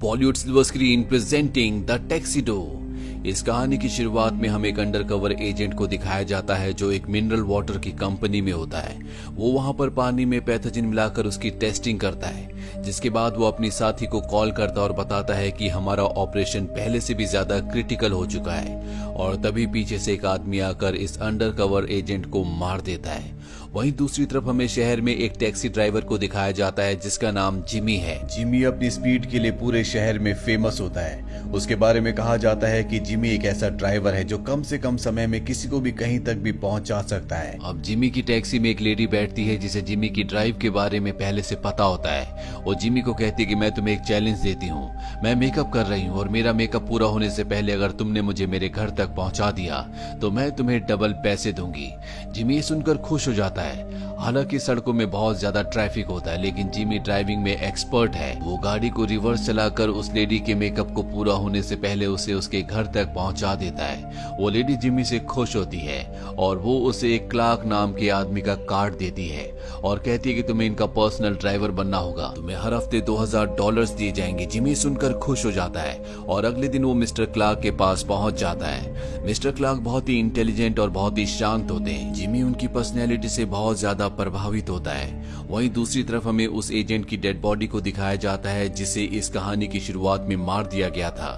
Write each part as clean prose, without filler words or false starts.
Bollywood silver screen presenting the tuxedo. इस कहानी की शुरुआत में हमें एक अंडरकवर एजेंट को दिखाया जाता है जो एक मिनरल वाटर की कंपनी में होता है। वो वहां पर पानी में पैथोजन मिलाकर उसकी टेस्टिंग करता है, जिसके बाद वो अपनी साथी को कॉल करता और बताता है कि हमारा ऑपरेशन पहले से भी ज्यादा क्रिटिकल हो चुका है। और तभी पीछे से एक आदमी आकर इस अंडरकवर एजेंट को मार देता है। वहीं दूसरी तरफ हमें शहर में एक टैक्सी ड्राइवर को दिखाया जाता है जिसका नाम जिमी है। जिमी अपनी स्पीड के लिए पूरे शहर में फेमस होता है। उसके बारे में कहा जाता है कि जिमी एक ऐसा ड्राइवर है जो कम से कम समय में किसी को भी कहीं तक भी पहुंचा सकता है। अब जिमी की टैक्सी में एक लेडी बैठती है जिसे जिमी की ड्राइव के बारे में पहले से पता होता है। वो जिमी को कहती है कि मैं तुम्हें एक चैलेंज देती हूँ, मैं मेकअप कर रही हूँ और मेरा मेकअप पूरा होने से पहले अगर तुमने मुझे मेरे घर तक पहुंचा दिया तो मैं तुम्हें डबल पैसे दूंगी। जिमी ये सुनकर खुश हो जाता है। हालांकि सड़कों में बहुत ज्यादा ट्रैफिक होता है, लेकिन जिमी ड्राइविंग में एक्सपर्ट है। वो गाड़ी को रिवर्स चलाकर उस लेडी के मेकअप को पूरा होने से पहले उसे उसके घर तक पहुंचा देता है। वो लेडी जिमी से खुश होती है और वो उसे एक क्लार्क नाम के आदमी का कार्ड देती है और कहती है कि तुम्हें इनका पर्सनल ड्राइवर बनना होगा, तुम्हें हर हफ्ते $2000 दिए जाएंगे। जिमी सुनकर खुश हो जाता है और अगले दिन वो मिस्टर क्लार्क के पास पहुंच जाता है। मिस्टर क्लार्क बहुत ही इंटेलिजेंट और बहुत ही शांत होते हैं। जिमी उनकी पर्सनैलिटी से बहुत ज्यादा प्रभावित होता है। वहीं दूसरी तरफ हमें उस एजेंट की डेड बॉडी को दिखाया जाता है जिसे इस कहानी की शुरुआत में मार दिया गया था।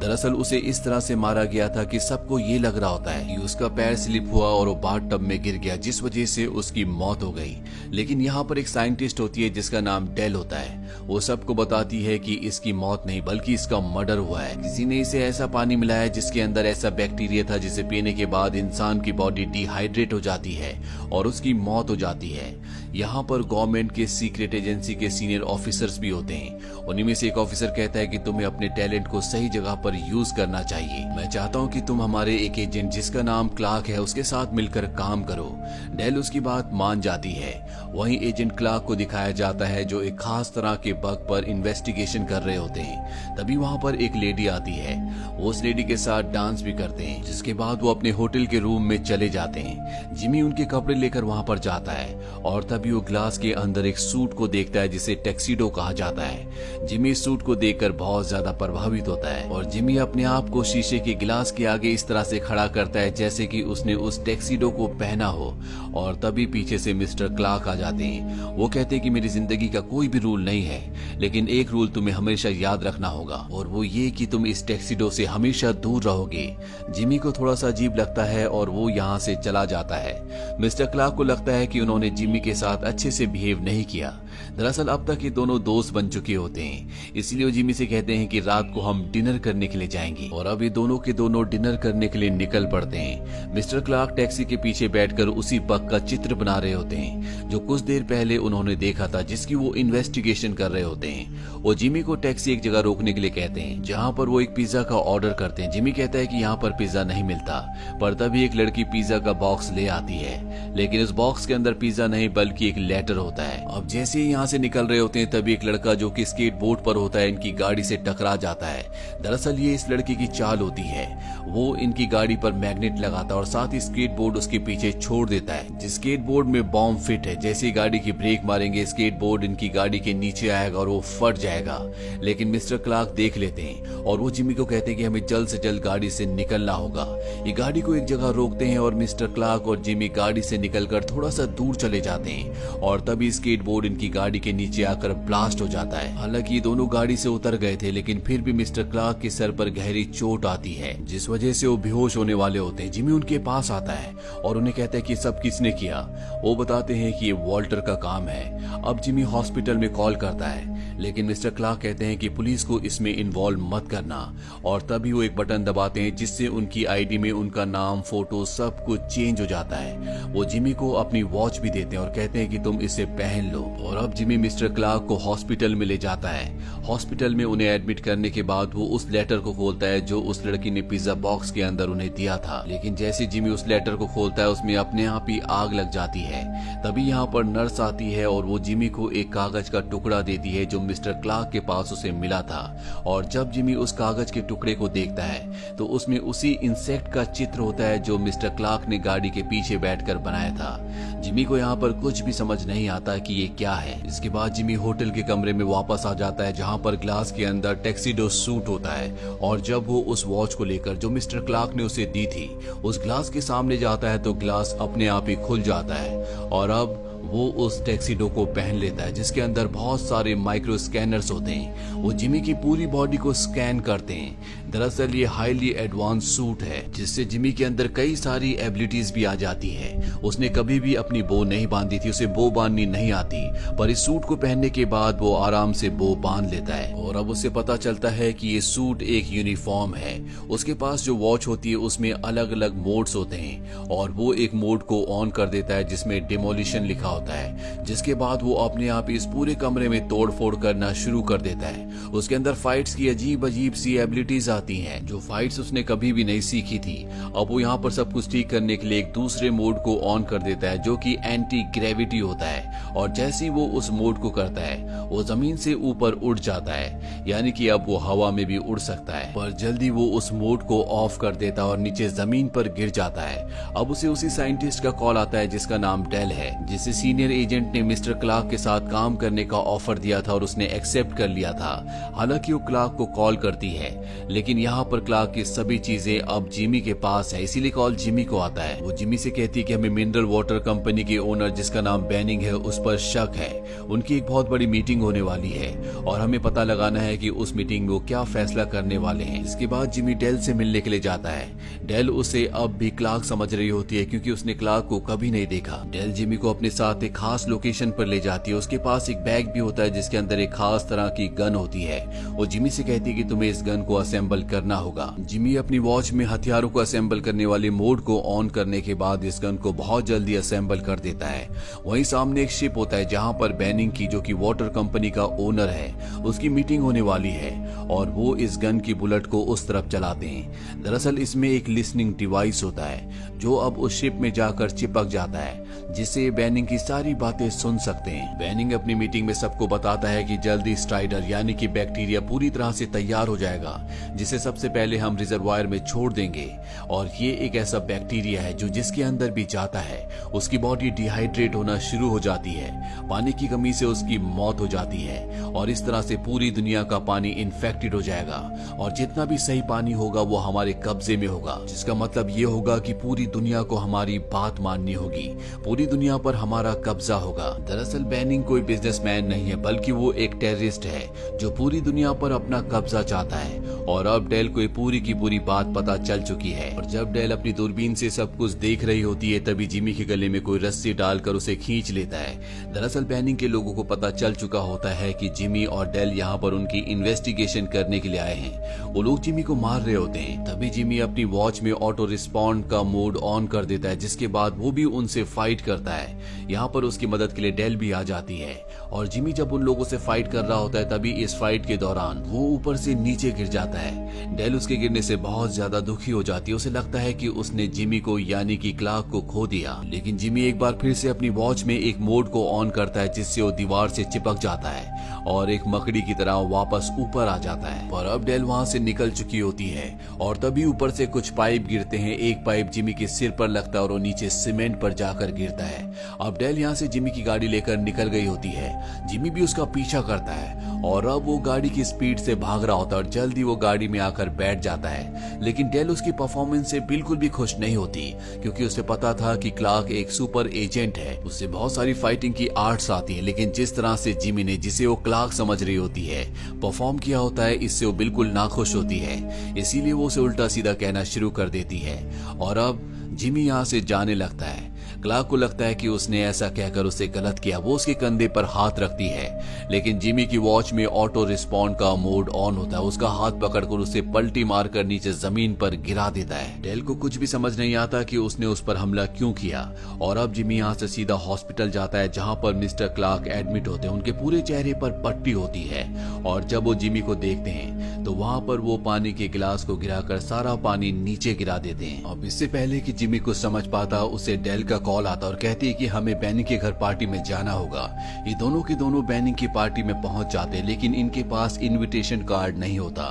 दरअसल उसे इस तरह से मारा गया था कि सबको ये लग रहा होता है कि उसका पैर स्लिप हुआ और वो बाथ टब में गिर गया, जिस वजह से उसकी मौत हो गई। लेकिन यहाँ पर एक साइंटिस्ट होती है जिसका नाम डेल होता है। वो सबको बताती है कि इसकी मौत नहीं बल्कि इसका मर्डर हुआ है। किसी ने इसे ऐसा पानी मिलाया जिसके अंदर ऐसा बैक्टीरिया था जिसे पीने के बाद इंसान की बॉडी डिहाइड्रेट हो जाती है और उसकी मौत हो जाती है। यहाँ पर गवर्नमेंट के सीक्रेट एजेंसी के सीनियर ऑफिसर्स भी होते हैं। उन्हीं में से एक ऑफिसर कहता है कि तुम्हें अपने टैलेंट को सही जगह पर यूज करना चाहिए। मैं चाहता हूँ कि तुम हमारे एक एजेंट जिसका नाम क्लार्क है उसके साथ मिलकर काम करो। डेल उसकी बात मान जाती है। वहीं एजेंट क्लार्क को दिखाया जाता है जो एक खास तरह के बग पर इन्वेस्टिगेशन कर रहे होते हैं। तभी वहाँ पर एक लेडी आती है। वो उस लेडी के साथ डांस भी करते हैं, जिसके बाद वो अपने होटल के रूम में चले जाते हैं। जिमी उनके कपड़े लेकर वहाँ पर जाता है और तभी वो ग्लास के अंदर एक सूट को देखता है जिसे टैक्सीडो कहा जाता है। जिमी इस सूट को देखकर बहुत ज्यादा प्रभावित होता है और जिमी अपने आप को शीशे के गिलास के आगे इस तरह से खड़ा करता है जैसे कि उसने उस टैक्सीडो को पहना हो। और तभी पीछे से मिस्टर क्लार्क आ जाते हैं। वो कहते हैं कि मेरी जिंदगी का कोई भी रूल नहीं है, लेकिन एक रूल तुम्हें हमेशा याद रखना होगा और वो ये कि तुम इस टैक्सीडो से हमेशा दूर रहोगे। जिमी को थोड़ा सा अजीब लगता है और वो यहाँ से चला जाता है। मिस्टर क्लार्क को लगता है कि उन्होंने जिमी के साथ अच्छे से बिहेव नहीं किया। दरअसल अब तक ये दोनों दोस्त बन चुके होते हैं, इसलिए वो जिमी से कहते हैं कि रात को हम डिनर करने के लिए जाएंगे और अब ये दोनों के दोनों डिनर करने के लिए निकल पड़ते हैं। मिस्टर क्लार्क टैक्सी के पीछे बैठकर उसी बग का चित्र बना रहे होते हैं जो कुछ देर पहले उन्होंने देखा था, जिसकी वो इन्वेस्टिगेशन कर रहे होते हैं। वो जिमी को टैक्सी एक जगह रोकने के लिए कहते हैं जहाँ पर वो एक पिज्जा का ऑर्डर करते हैं। जिमी कहता है कि यहाँ पर पिज्जा नहीं मिलता, पर तभी एक लड़की पिज्जा का बॉक्स ले आती है, लेकिन उस बॉक्स के अंदर पिज्जा नहीं बल्कि एक लेटर होता है। अब जैसे ही यहाँ से निकल रहे होते हैं तभी एक लड़का जो कि स्केट बोर्ड पर होता है इनकी गाड़ी से टकरा जाता है। दरअसल ये इस लड़के की चाल होती है। वो इनकी गाड़ी पर मैग्नेट लगाता है और साथ ही स्केट बोर्ड उसके पीछे छोड़ देता है। जिस स्केट बोर्ड में बॉम्ब फिट है, जैसे ही गाड़ी की ब्रेक मारेंगे स्केट बोर्ड इनकी गाड़ी के नीचे आएगा और वो फट जाएगा। लेकिन मिस्टर क्लार्क देख लेते हैं और वो जिमी को कहते हैं कि हमें जल्द से जल्द गाड़ी से निकलना होगा। ये गाड़ी को एक जगह रोकते हैं और मिस्टर क्लार्क और जिमी गाड़ी से निकलकर थोड़ा सा दूर चले जाते हैं और तभी स्केट बोर्ड इनकी गाड़ी के नीचे आकर ब्लास्ट हो जाता है। हालांकि ये दोनों गाड़ी से उतर गए थे, लेकिन फिर भी मिस्टर क्लार्क के सर पर गहरी चोट आती है जिस वजह से वो बेहोश होने वाले होते हैं। जिमी उनके पास आता है और उन्हें कहता है कि सब किसने किया। वो बताते हैं कि ये वॉल्टर का काम है। अब जिमी हॉस्पिटल में कॉल करता है, लेकिन मिस्टर क्लार्क कहते हैं कि पुलिस को इसमें इन्वॉल्व मत करना और तभी वो एक बटन दबाते हैं जिससे उनकी आईडी में उनका नाम, फोटो सब कुछ चेंज हो जाता है। वो जिमी को अपनी वॉच भी देते हैं और कहते हैं कि तुम इसे पहन लो। और अब जिमी मिस्टर क्लार्क को हॉस्पिटल में ले जाता है। हॉस्पिटल में उन्हें एडमिट करने के बाद वो उस लेटर को खोलता है जो उस लड़की ने पिज्जा बॉक्स के अंदर उन्हें दिया था। लेकिन जैसे जिमी उस लेटर को खोलता है उसमें अपने आप ही आग लग जाती है। तभी यहाँ पर नर्स आती है और वो जिमी को एक कागज का टुकड़ा देती है जो मिस्टर क्लार्क के पास उसे मिला था। और जब जिमी उस कागज के टुकड़े को देखता है तो उसमें उसी इंसेक्ट का चित्र होता है जो मिस्टर क्लार्क ने गाड़ी के पीछे बैठकर बनाया था। जिमी को यहाँ पर कुछ भी समझ नहीं आता कि ये क्या है। इसके बाद जिमी होटल के कमरे में वापस आ जाता है जहां पर ग्लास के अंदर टैक्सीडो सूट होता है और जब वो उस वॉच को लेकर जो मिस्टर क्लार्क ने उसे दी थी उस ग्लास के सामने जाता है तो ग्लास अपने आप ही खुल जाता है और अब वो उस टैक्सीडो को पहन लेता है जिसके अंदर बहुत सारे माइक्रो स्कैनर्स होते हैं। वो जिमी की पूरी बॉडी को स्कैन करते हैं। दरअसल ये हाईली एडवांस सूट है जिससे जिमी के अंदर कई सारी एबिलिटीज भी आ जाती है। उसने कभी भी अपनी बो नहीं बांधी थी, उसे बो बांधनी नहीं आती, पर इस सूट को पहनने के बाद वो आराम से बो बांध लेता है और अब उसे पता चलता है कि ये सूट एक यूनिफॉर्म है। उसके पास जो वॉच होती है उसमें अलग अलग मोड्स होते हैं और वो एक मोड को ऑन कर देता है जिसमें डिमोलिशन लिखा होता है, जिसके बाद वो अपने आप इस पूरे कमरे में तोड़ फोड़ करना शुरू कर देता है। उसके अंदर फाइट्स की अजीब अजीब सी एबिलिटीज आती हैं जो फाइट्स उसने कभी भी नहीं सीखी थी। अब वो यहाँ पर सब कुछ ठीक करने के लिए एक दूसरे मोड को ऑन कर देता है जो कि एंटी ग्रेविटी होता है और जैसे ही वो उस मोड को करता है वो जमीन से ऊपर उड़ जाता है, यानी कि अब वो हवा में भी उड़ सकता है। पर जल्दी वो उस मोड को ऑफ कर देता है और नीचे जमीन पर गिर जाता है। अब उसे उसी साइंटिस्ट का कॉल आता है जिसका नाम डेल है, जिसे सीनियर एजेंट ने मिस्टर क्लार्क के साथ काम करने का ऑफर दिया था और उसने एक्सेप्ट कर लिया था। हालांकि वो क्लार्क को कॉल करती है लेकिन यहाँ पर क्लार्क की सभी चीजें अब जिमी के पास है, इसीलिए कॉल जिमी को आता है। वो जिमी से कहती है कि हमें मिनरल वाटर कंपनी के ओनर जिसका नाम बेनिंग है उस पर शक है। उनकी एक बहुत बड़ी मीटिंग होने वाली है और हमें पता लगाना है कि उस मीटिंग में वो क्या फैसला करने वाले हैं। इसके बाद जिमी डेल से मिलने के लिए जाता है। डेल उसे अब भी क्लार्क समझ रही होती है क्योंकि उसने क्लार्क को कभी नहीं देखा। डेल जिमी को अपने साथ एक खास लोकेशन पर ले जाती है। उसके पास एक बैग भी होता है जिसके अंदर एक खास तरह की गन होती है। वो जिमी से कहती है कि तुम्हें इस गन को असेंबल करना होगा। जिमी अपनी वॉच में हथियारों को असेंबल करने वाले मोड को ऑन करने के बाद इस गन को बहुत जल्दी असेंबल कर देता है। वहीं सामने एक शिप होता है जहां पर बेनिंग की जो कि वाटर कंपनी का ओनर है उसकी मीटिंग होने वाली है और वो इस गन की बुलेट को उस तरफ चलाते हैं। दरअसल इसमें एक लिसनिंग डिवाइस होता है जो अब उस शिप में जाकर चिपक जाता है जिससे बेनिंग की सारी बातें सुन सकते हैं। बेनिंग अपनी मीटिंग में सबको बताता है कि जल्दी स्ट्राइडर यानी कि बैक्टीरिया पूरी तरह से तैयार हो जाएगा जिसे सबसे पहले हम रिजर्वायर में छोड़ देंगे और ये एक ऐसा बैक्टीरिया है जो जिसके अंदर भी जाता है उसकी बॉडी डिहाइड्रेट होना शुरू हो जाती है, पानी की कमी से उसकी मौत हो जाती है और इस तरह से पूरी दुनिया का पानी इन्फेक्टेड हो जाएगा और जितना भी सही पानी होगा वो हमारे कब्जे में होगा, जिसका मतलब ये होगा कि पूरी दुनिया को हमारी बात माननी होगी, पूरी दुनिया पर हमारा कब्जा होगा। दरअसल बेनिंग कोई बिजनेसमैन नहीं है बल्कि वो एक टेररिस्ट है जो पूरी दुनिया पर अपना कब्जा चाहता है और अब डेल को पूरी की पूरी बात पता चल चुकी है। और जब डेल अपनी दूरबीन से सब कुछ देख रही होती है तभी जिमी के गले में कोई रस्सी डालकर उसे खींच लेता है। दरअसल बेनिंग के लोगों को पता चल चुका होता है कि जिमी और डेल यहाँ पर उनकी इन्वेस्टिगेशन करने के लिए आए हैं। वो लोग जिमी को मार रहे होते हैं। तभी जिमी अपनी वॉच में ऑटो रिस्पॉन्ड का मोड ऑन कर देता है जिसके बाद वो भी उनसे फाइट करता है। यहाँ पर उसकी मदद के लिए डेल भी आ जाती है और जिमी जब उन लोगों से फाइट कर रहा होता है तभी इस फाइट के दौरान वो ऊपर से नीचे गिर जाता है। डेल उसके गिरने से बहुत ज्यादा दुखी हो जाती है। उसे लगता है कि उसने जिमी को यानी कि क्लार्क को खो दिया, लेकिन जिमी एक बार फिर से अपनी वॉच में एक मोड को ऑन करता है जिससे वो दीवार से चिपक जाता है और एक मकड़ी की तरह वापस ऊपर आ जाता है। पर अब डेल वहां से निकल चुकी होती है और तभी ऊपर से कुछ पाइप गिरते हैं। एक पाइप जिमी के सिर पर लगता है और वो नीचे सीमेंट पर जाकर गिरता है। अब डेल यहाँ से जिमी की गाड़ी लेकर निकल गई होती है। जिमी भी उसका पीछा करता है और अब वो गाड़ी की स्पीड से भाग रहा होता है और जल्दी वो गाड़ी में आकर बैठ जाता है। लेकिन डेल उसकी परफॉर्मेंस से बिल्कुल भी खुश नहीं होती क्योंकि उसे पता था कि क्लार्क एक सुपर एजेंट है, उससे बहुत सारी फाइटिंग की आर्ट्स आती है, लेकिन जिस तरह से जिमी ने जिसे वो क्लार्क समझ रही होती है परफॉर्म किया होता है इससे वो बिल्कुल नाखुश होती है। इसीलिए वो उसे उल्टा सीधा कहना शुरू कर देती है और अब जिमी यहाँ से जाने लगता है। क्लार्क को लगता है कि उसने ऐसा कहकर उसे गलत किया। वो उसके कंधे पर हाथ रखती है लेकिन जिमी की वॉच में ऑटो रिस्पॉन्ड का मोड ऑन होता है। उसका हाथ पकड़कर उसे पलटी मारकर नीचे जमीन पर गिरा देता है। डेल को कुछ भी समझ नहीं आता कि उसने उस पर हमला क्यों किया और अब जिमी यहाँ से सीधा हॉस्पिटल जाता है जहाँ पर मिस्टर क्लार्क एडमिट होते हैं। उनके पूरे चेहरे पर पट्टी होती है और जब वो जिमी को देखते हैं तो वहाँ पर वो पानी के गिलास को गिराकर सारा पानी नीचे गिरा देते हैं। अब इससे पहले कि जिमी कुछ समझ पाता उसे डेल का कॉल आता और कहती है कि हमें बैनिंग के घर पार्टी में जाना होगा। ये दोनों के दोनों बैनिंग की पार्टी में पहुंच जाते हैं, लेकिन इनके पास इनविटेशन कार्ड नहीं होता।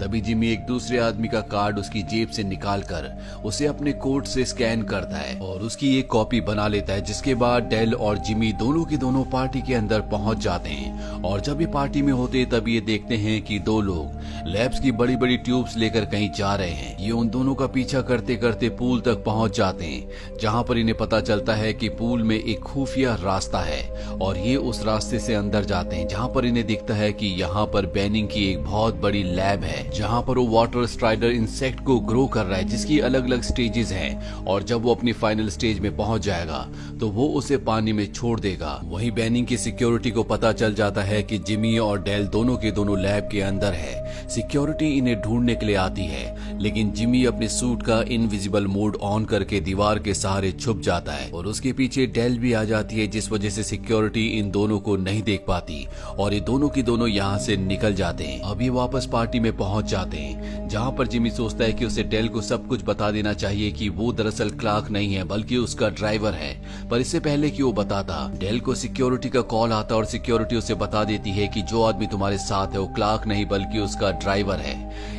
तभी जिमी एक दूसरे आदमी का कार्ड उसकी जेब से निकाल कर उसे अपने कोट से स्कैन करता है और उसकी एक कॉपी बना लेता है, जिसके बाद डेल और जिमी दोनों के दोनों पार्टी के अंदर पहुंच जाते हैं। और जब ये पार्टी में होते तब ये देखते हैं कि दो लोग लैब्स की बड़ी बड़ी ट्यूब्स लेकर कहीं जा रहे हैं। ये उन दोनों का पीछा करते करते पूल तक पहुंच जाते हैं, जहां पर इन्हें पता चलता है कि पूल में एक खुफिया रास्ता है और ये उस रास्ते से अंदर जाते हैं, जहां पर इन्हें दिखता है कि यहाँ पर बैनिंग की एक बहुत बड़ी लैब है, जहां पर वो वाटर स्ट्राइडर इंसेक्ट को ग्रो कर रहा है, जिसकी अलग अलग स्टेजेस हैं। और जब वो अपनी फाइनल स्टेज में पहुंच जाएगा तो वो उसे पानी में छोड़ देगा। वहीं बैनिंग की सिक्योरिटी को पता चल जाता है कि जिमी और डेल दोनों के दोनों लैब के अंदर है। सिक्योरिटी इन्हें ढूंढने के लिए आती है, लेकिन जिमी अपने सूट का इनविजिबल मोड ऑन करके दीवार के सहारे छुप जाता है और उसके पीछे डेल भी आ जाती है, जिस वजह से सिक्योरिटी इन दोनों को नहीं देख पाती और ये दोनों की दोनों यहाँ से निकल जाते हैं। अब ये वापस पार्टी में पहुंच जाते हैं, जहाँ पर जिमी सोचता है कि उसे डेल को सब कुछ बता देना चाहिए कि वो दरअसल क्लार्क नहीं है बल्कि उसका ड्राइवर है। पर इससे पहले कि वो बताता, डेल को सिक्योरिटी का कॉल आता और सिक्योरिटी उसे बता देती है कि जो आदमी तुम्हारे साथ है वो क्लार्क नहीं बल्कि उसका ड्राइवर है।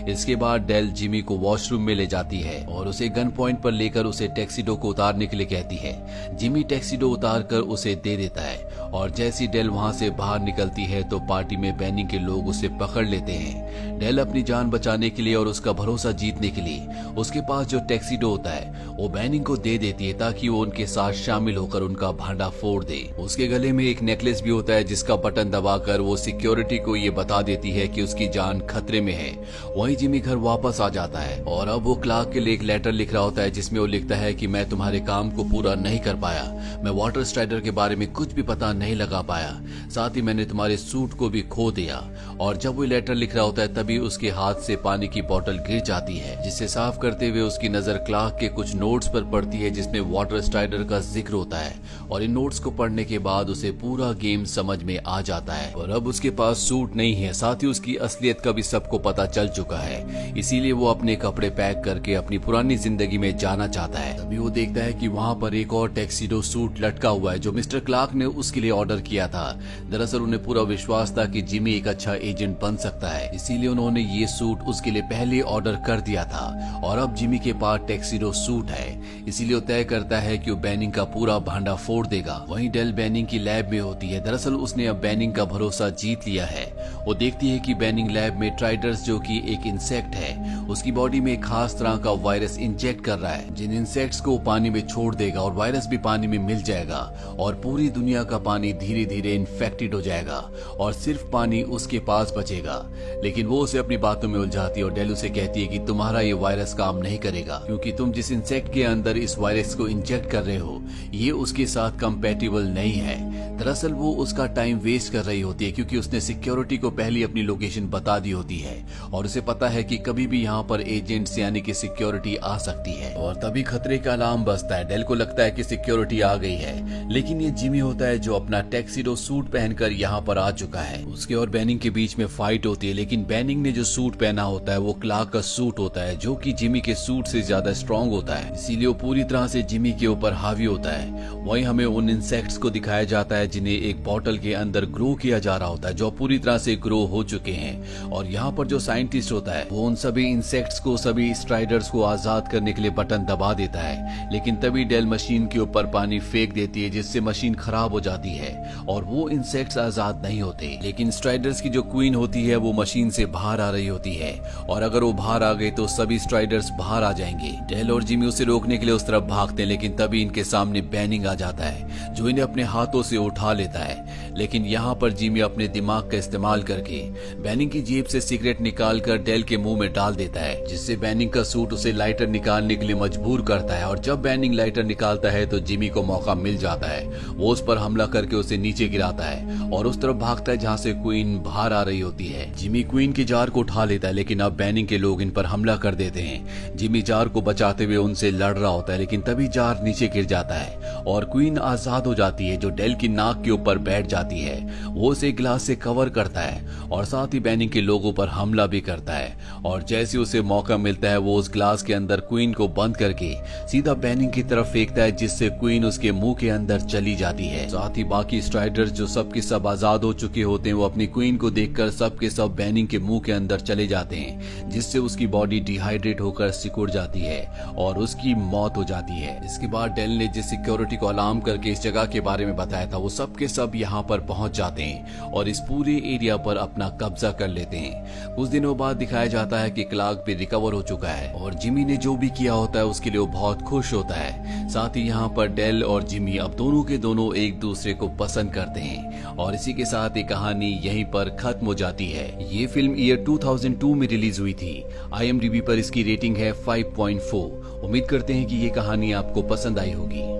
इसके बाद डेल जिमी को वॉशरूम में ले जाती है और उसे गन पॉइंट पर लेकर उसे टैक्सीडो को उतारने के लिए कहती है। जिमी टैक्सीडो उतार कर उसे दे देता है और जैसी डेल वहां से बाहर निकलती है तो पार्टी में बैनिंग के लोग उसे पकड़ लेते हैं। डेल अपनी जान बचाने के लिए और उसका भरोसा जीतने के लिए उसके पास जो टैक्सीडो होता है वो बैनिंग को दे देती है, ताकि वो उनके साथ शामिल होकर उनका भांडा फोड़ दे। उसके गले में एक नेकलेस भी होता है, जिसका बटन दबाकर वो सिक्योरिटी को ये बता देती है कि उसकी जान खतरे में है। वहीं जिमी घर वापस आ जाता है और अब वो क्लार्क के लिए एक लेटर लिख रहा होता है, जिसमें वो लिखता है कि मैं तुम्हारे काम को पूरा नहीं कर पाया, मैं वाटर स्ट्राइडर के बारे में कुछ भी पता नहीं लगा पाया, साथ ही मैंने तुम्हारे सूट को भी खो दिया। और जब वो लेटर लिख रहा होता है तभी उसके हाथ से पानी की बोतल गिर जाती है, जिसे साफ करते हुए उसकी नजर क्लार्क के कुछ नोट्स पर पड़ती है, जिसमें वाटर स्ट्राइडर का जिक्र होता है। और इन नोट्स को पढ़ने के बाद उसे पूरा गेम समझ में आ जाता है और अब उसके पास सूट नहीं है, साथ ही उसकी असलियत का भी सबको पता चल चुका है। इसीलिए वो अपने कपड़े पैक करके अपनी पुरानी जिंदगी में जाना चाहता है। तभी वो देखता है कि वहाँ पर एक और टैक्सीडो सूट लटका हुआ है, जो मिस्टर क्लार्क ने उसके लिए ऑर्डर किया था। दरअसल उन्हें पूरा विश्वास था कि जिमी एक अच्छा एजेंट बन सकता है, इसीलिए उन्होंने ये सूट उसके लिए पहले ऑर्डर कर दिया था। और अब जिमी के पास टैक्सीडो सूट है, इसीलिए वो तय करता है कि वो बैनिंग का पूरा भांडा फोड़ देगा। वहीं डेल बैनिंग की लैब में होती है। दरअसल उसने अब बैनिंग का भरोसा जीत लिया है। वो देखती है कि बैनिंग लैब में ट्राइडर्स, जो कि एक इंसेक्ट है, उसकी बॉडी में एक खास तरह का वायरस इंजेक्ट कर रहा है, जिन इंसेक्ट्स को पानी में छोड़ देगा और वायरस भी पानी में मिल जाएगा और पूरी दुनिया का पानी धीरे धीरे इन्फेक्टेड हो जाएगा और सिर्फ पानी उसके पास बचेगा। लेकिन वो उसे अपनी बातों में उलझाती है और डेल उसे कहती है कि तुम्हारा ये वायरस काम नहीं करेगा, क्योंकि तुम जिस इंसेक्ट के अंदर इस वायरस को इंजेक्ट कर रहे हो ये उसके साथ कंपैटिबल नहीं है। दरअसल वो उसका टाइम वेस्ट कर रही होती है, क्योंकि उसने सिक्योरिटी को पहले अपनी लोकेशन बता दी होती है और उसे पता है कि कभी भी यहाँ पर एजेंट्स यानी कि सिक्योरिटी आ सकती है। और तभी खतरे का अलार्म बजता है। डेल को लगता है कि सिक्योरिटी आ गई है, लेकिन ये जिमी होता है जो अपना टैक्सीडो सूट पहनकर यहाँ पर आ चुका है। उसके और बैनिंग के बीच में फाइट होती है, लेकिन बैनिंग ने जो सूट पहना होता है वो क्लार्क का सूट होता है, जो कि जिमी के सूट से ज्यादा स्ट्रॉन्ग होता है, इसीलिए वो पूरी तरह से जिमी के ऊपर हावी होता है। वहीं हमें उन इंसेक्ट्स को दिखाया जाता है जिन्हें एक बॉटल के अंदर ग्रो किया जा रहा होता है, जो पूरी तरह से ग्रो हो चुके हैं। और यहाँ पर जो साइंटिस्ट होता है वो उन सभी इंसेक्ट्स को, सभी स्ट्राइडर्स को आजाद करने के लिए बटन दबा देता है, लेकिन तभी डेल मशीन के ऊपर पानी फेंक देती है, जिससे मशीन खराब हो जाती है और वो इंसेक्ट्स आजाद नहीं होते। लेकिन स्ट्राइडर्स की जो क्वीन होती है वो मशीन से बाहर आ रही होती है और अगर वो बाहर आ गई तो सभी स्ट्राइडर्स बाहर आ जाएंगे। डेल और जिमी उसे रोकने के लिए उस तरफ भागते हैं, लेकिन तभी इनके सामने बैनिंग आ जाता है, जो इन्हें अपने हाथों से उठा लेता है। लेकिन यहाँ पर जिमी अपने दिमाग का इस्तेमाल करके बैनिंग की जेब से सिगरेट निकालकर डेल के मुंह में डाल देता है, जिससे बैनिंग का सूट उसे लाइटर निकालने के लिए मजबूर करता है। और जब बैनिंग लाइटर निकालता है तो जिमी को मौका मिल जाता है। वो उस पर हमला करके उसे नीचे गिराता है और उस तरफ भागता है जहाँ से क्वीन बाहर आ रही होती है। जिमी क्वीन की जार को उठा लेता है, लेकिन अब बैनिंग के लोग इन पर हमला कर देते हैं। जिमी जार को बचाते हुए उनसे लड़ रहा होता है, लेकिन तभी जार नीचे गिर जाता है और क्वीन आजाद हो जाती है, जो डेल की नाक के ऊपर बैठ जाती जाती है। वो उसे ग्लास से कवर करता है और साथ ही बेनिंग के लोगों पर हमला भी करता है और जैसे उसे मौका मिलता है वो उस ग्लास के अंदर क्वीन को बंद करके सीधा बेनिंग की तरफ फेंकता है, जिससे क्वीन उसके मुंह के अंदर चली जाती है। साथ ही बाकी स्ट्राइडर्स जो सबके सब आजाद हो चुके होते हैं वो अपनी क्वीन को देखकर सबके सब बेनिंग के मुंह के अंदर चले जाते हैं, जिससे उसकी बॉडी डिहाइड्रेट होकर सिकुड़ जाती है और उसकी मौत हो जाती है। इसके बाद डेल ने जिस सिक्योरिटी को अलार्म करके इस जगह के बारे में बताया था वो सबके सब यहाँ पर पहुंच जाते हैं और इस पूरे एरिया पर अपना कब्जा कर लेते हैं। कुछ दिनों बाद दिखाया जाता है कि क्लार्क भी रिकवर हो चुका है और जिमी ने जो भी किया होता है उसके लिए वो बहुत खुश होता है। साथ ही यहाँ पर डेल और जिमी अब दोनों के दोनों एक दूसरे को पसंद करते हैं और इसी के साथ ये कहानी यहीं पर खत्म हो जाती है। ये फिल्म ईयर 2002 में रिलीज हुई थी। IMDb पर इसकी रेटिंग है 5.4। उम्मीद करते हैं कि ये कहानी आपको पसंद आई होगी।